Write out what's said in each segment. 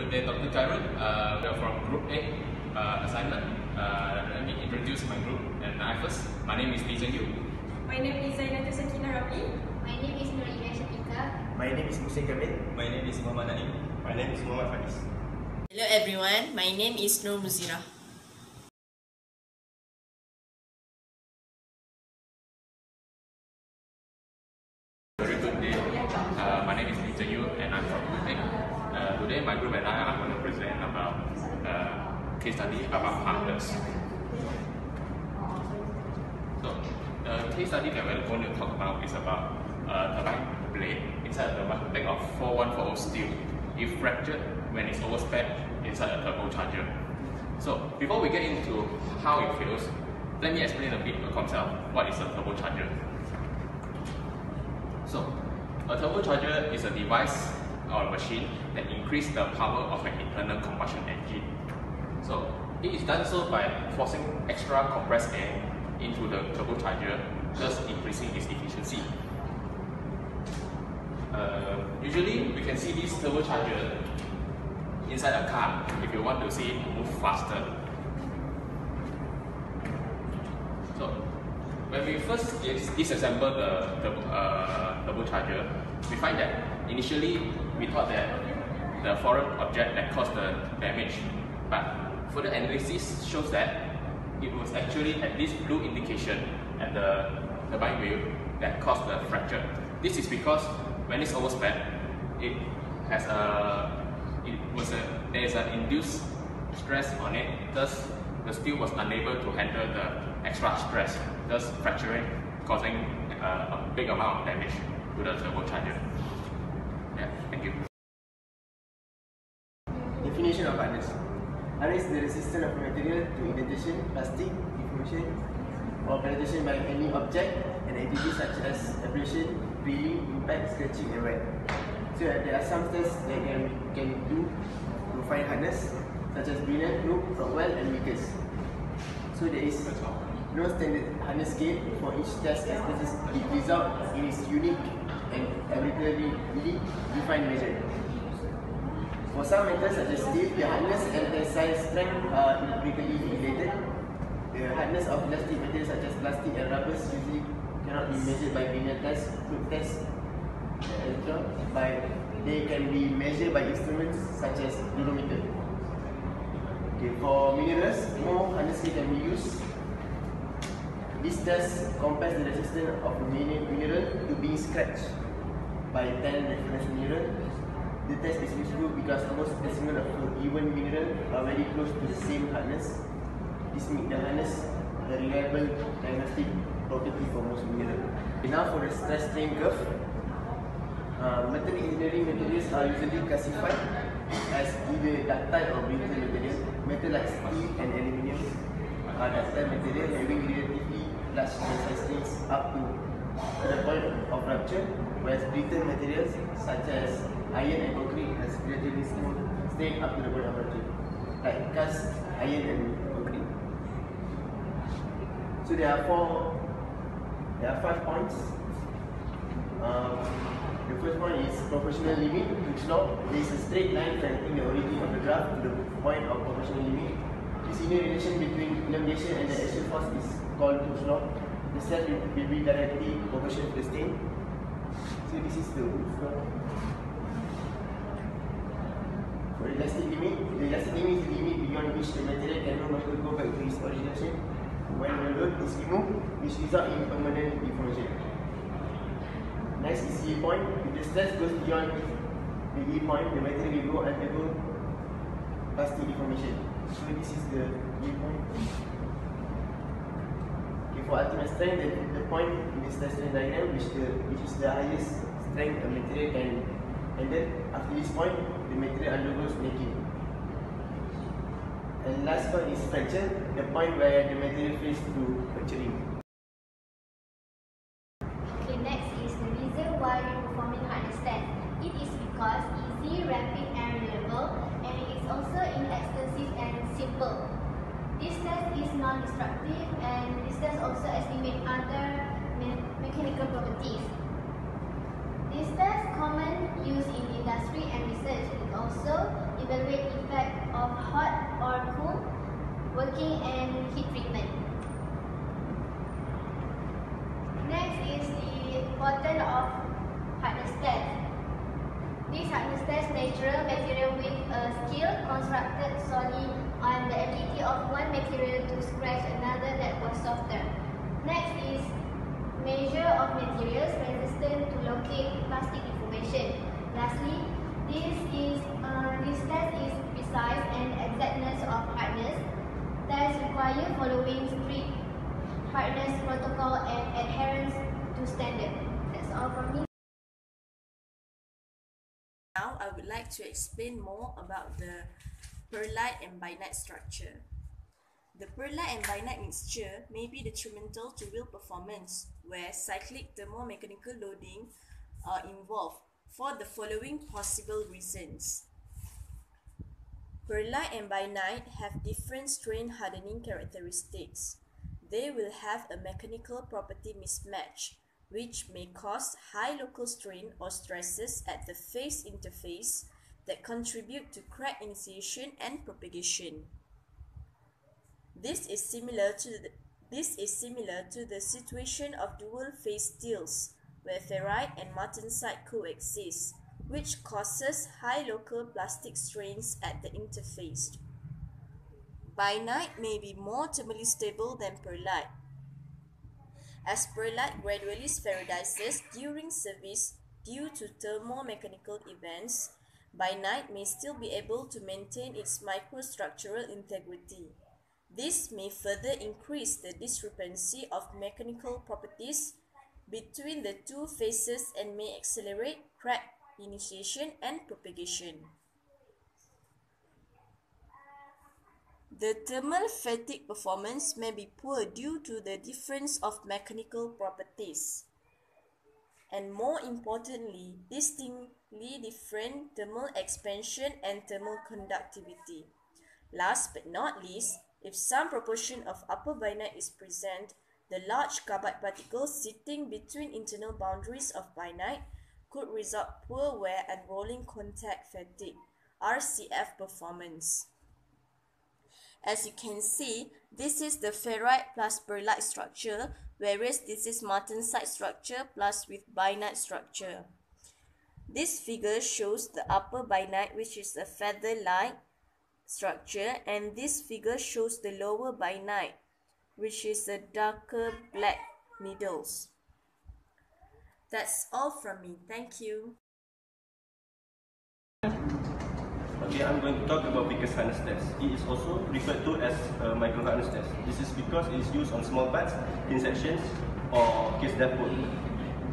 Good day, Dr. Jarud. We are from Group A assignment. Let me introduce my group and I first. My name is Lee Zheng Yu. My name is Zainah. My name is Nurina Shafiqa. My name is Musa Kamil. My name is Muhammad Naim. My name is Muhammad Faris. Hello everyone, my name is Nur Muzira. Very good day. My name is Lee Zheng Yu and I'm from Group A. Today my group and I are going to present about case study about partners. So the case study that we're going to talk about is about turbine blade inside a turbine blade of 4140 steel. If fractured when it's overspec inside a turbocharger. So before we get into how it feels, let me explain a bit the concept of what is a turbocharger. So a turbocharger is a device or a machine that increases the power of an internal combustion engine. So it is done so by forcing extra compressed air into the turbocharger, thus increasing its efficiency. Usually we can see this turbocharger inside a car if you want to see it move faster. So when we first disassemble the turbocharger, we find that initially we thought that the foreign object that caused the damage, but further analysis shows that it was actually at this blue indication at the turbine wheel that caused the fracture. This is because when it's overspec, there is an induced stress on it, thus the steel was unable to handle the extra stress, thus fracturing, causing a big amount of damage to the turbocharger. Yeah, thank you. Definition of harness. Harness is the resistance of a material to indentation, plastic, deformation, or penetration by any object and activity such as abrasion, drilling, impact, scratching, and wear. So there are some tests that can do to find harness, such as brilliant, loop, well, and weakest. So there is no standard harness scale for each test, as the result is unique and arbitrarily defined measure. For some metals such as steel, the hardness and tensile strength are empirically related. The hardness of elastic materials such as plastic and rubbers usually cannot be measured by linear tests, group tests, etc. They can be measured by instruments such as durometer. Okay, for minerals, more hardness scale can be used. This test compares the resistance of a mineral to being scratched by 10 reference mineral. The test is useful because most specimens of a given mineral are very close to the same hardness. This makes the hardness a reliable diagnostic property for most minerals. Now for the stress strain curve, metal engineering materials are usually classified as either ductile or brittle material. Metal like steel and aluminium are ductile material having relatively large tensile strengths up to the point of rupture, whereas brittle materials such as iron and concrete has relatively small strain up to the point of rupture, like cast iron and concrete. So there are 5 points. The first point is proportional limit, Hooke's law. There is a straight line connecting the origin of the graph to the point of proportional limit. This linear relation between elongation and the axial force is called Hooke's law. The stress will be directly proportional to the strain. So this is the Hooke's law. For elastic limit, the elastic limit is the limit beyond which the material can no longer go back to its original shape when the load is removed, which results in permanent deformation. Next is E point. If the stress goes beyond the E point, the material will undergo plastic deformation. So this is the E point. Okay, for ultimate strength, the point in the stress strain diagram, which is the highest strength a material can handle. After this point, the material undergoes snaking. And last point is fracture, the point where the material fails through fracturing. Okay, next is the reason why we performing harness test. It is because easy, rapid, and reliable, and it is also inexpensive and simple. This test is non-destructive, and this test also estimates other mechanical properties. This test common use in industry and research. It also evaluates of hot or cool, working and heat treatment. Next is the importance of hardness test. This hardness test natural material with a skill constructed solely on the ability of one material to scratch another that was softer. Next is measure of materials resistant to locate plastic deformation. Lastly, this test is precise and exactness of hardness. Tests require following strict hardness protocol and adherence to standard. That's all from me. Now I would like to explain more about the perlite and bainite structure. The perlite and bainite mixture may be detrimental to wheel performance, where cyclic thermomechanical loading are involved for the following possible reasons. Perlite and bainite have different strain hardening characteristics. They will have a mechanical property mismatch, which may cause high local strain or stresses at the phase interface that contribute to crack initiation and propagation. This is similar to the situation of dual phase steels, where ferrite and martensite coexist, which causes high local plastic strains at the interface. Bainite may be more thermally stable than perlite. As perlite gradually spheroidizes during service due to thermomechanical events, bainite may still be able to maintain its microstructural integrity. This may further increase the discrepancy of mechanical properties between the two phases and may accelerate crack initiation and propagation. The thermal fatigue performance may be poor due to the difference of mechanical properties, and more importantly, distinctly different thermal expansion and thermal conductivity. Last but not least, if some proportion of upper bainite is present, the large carbide particles sitting between internal boundaries of bainite could result poor wear and rolling contact fatigue, RCF performance. As you can see, this is the ferrite plus perlite structure, whereas this is martensite structure plus with bainite structure. This figure shows the upper bainite, which is a feather-like structure, and this figure shows the lower bainite, which is a darker black needles. That's all from me. Thank you. Okay, I'm going to talk about Vickers harness test. It is also referred to as a micro harness test. This is because it is used on small parts, thin sections, or case depot.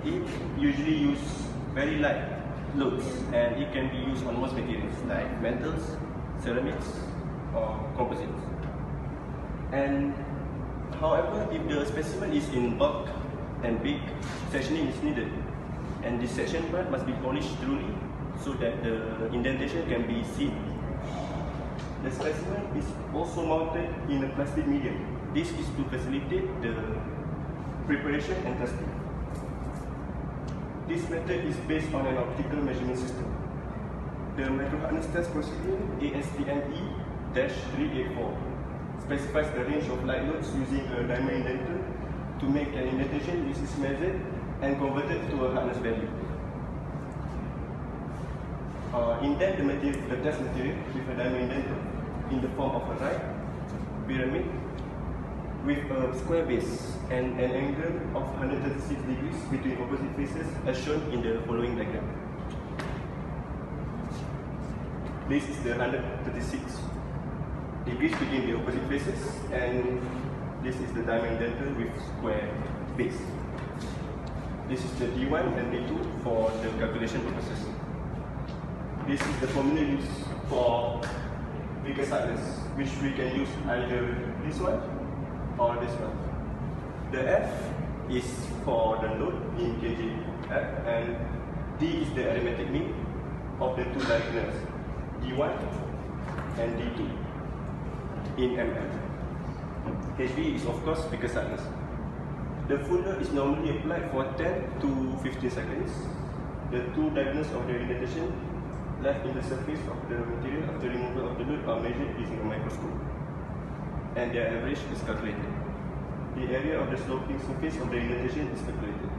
It usually uses very light loads, and it can be used on most materials like metals, ceramics, or composites. And however, if the specimen is in bulk and big, sectioning is needed, and this section part must be polished thoroughly so that the indentation can be seen. The specimen is also mounted in a plastic medium. This is to facilitate the preparation and testing. This method is based on an optical measurement system. The micro harness test procedure ASTME-384 specifies the range of light loads using a diamond indenter to make an indentation which is measured and converted to a hardness value. Indent the test material with a diamond indenter in the form of a right pyramid with a square base and an angle of 136 degrees between opposite faces as shown in the following diagram. This is the 136 degrees between the opposite faces, and this is the diamond indenter with square base. This is the D1 and D2 for the calculation purposes. This is the formula used for Vickers hardness, which we can use either this one or this one. The F is for the load in kg, and D is the arithmetic mean of the two diagonals, D1 and D2 in mm. HV is of course Vickers hardness. The full load is normally applied for 10 to 15 seconds. The two diagonals of the indentation left in the surface of the material after removal of the load are measured using a microscope, and their average is calculated. The area of the sloping surface of the indentation is calculated.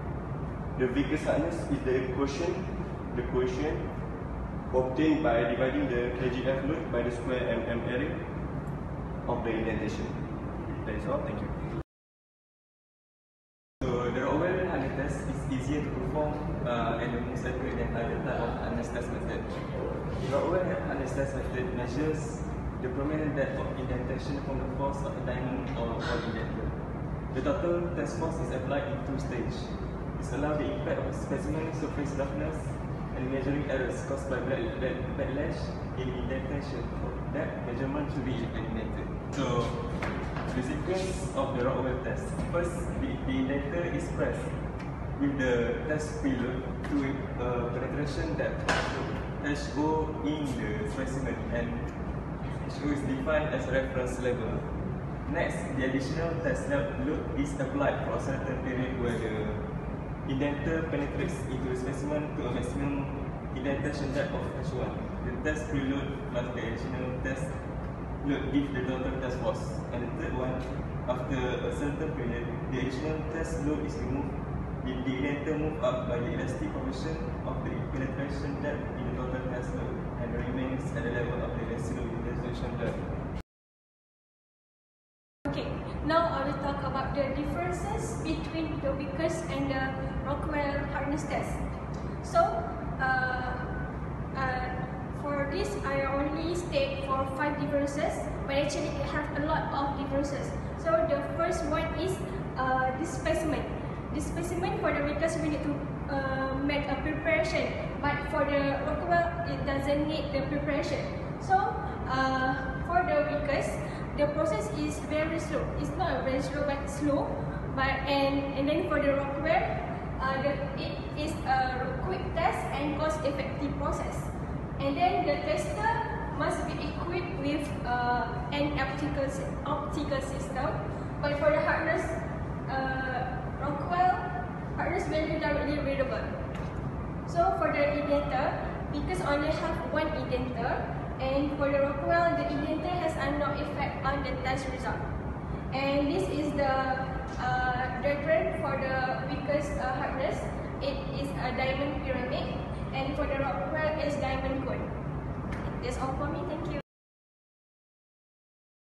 The viscous hardness is the quotient obtained by dividing the kgf load by the square area of the indentation. That is all. Thank you. So the Rockwell hardness test is easier to perform and the most accurate than other type of hardness test method. The Rockwell hardness test method measures the prominent depth of indentation from the force of a diamond or indenter. The total test force is applied in two stages. This allows the impact of specimen surface roughness and measuring errors caused by backlash in indentation. That measurement should be eliminated. So, the sequence of the Rockwell test. First, the indenter is pressed with the test preload to a penetration depth HO in the specimen, and HO is defined as reference level. Next, the additional test load is applied for a certain period where the indenter penetrates into the specimen to a maximum indentation depth of H1. The test preload plus the additional test load give the total test force. And the third one, after a certain period, the additional test load is removed. The indenter move up by the elastic coefficient of the penetration depth in the total test load and remains at the level of the residual indentation depth. Okay, now I will talk about the differences between the Vickers and the Rockwell hardness test. So, for this, I only state for 5 differences, but actually it has a lot of differences. So the first one is this specimen. This specimen for the Vickers we need to make a preparation, but for the Rockwell it doesn't need the preparation. So for the Vickers, the process is very slow. It's not very slow, but slow. And then for the Rockwell, it is a quick test and cost-effective process. And then the tester must be equipped with an optical system. But for the hardness, Rockwell hardness value directly readable. So for the indenter, because only have one indenter, and for the Rockwell, the indenter has no effect on the test result. And this is the diagram for the Vickers hardness. It is a diamond pyramid, and for the Rockwell is diamond cone. That's all for me. Thank you.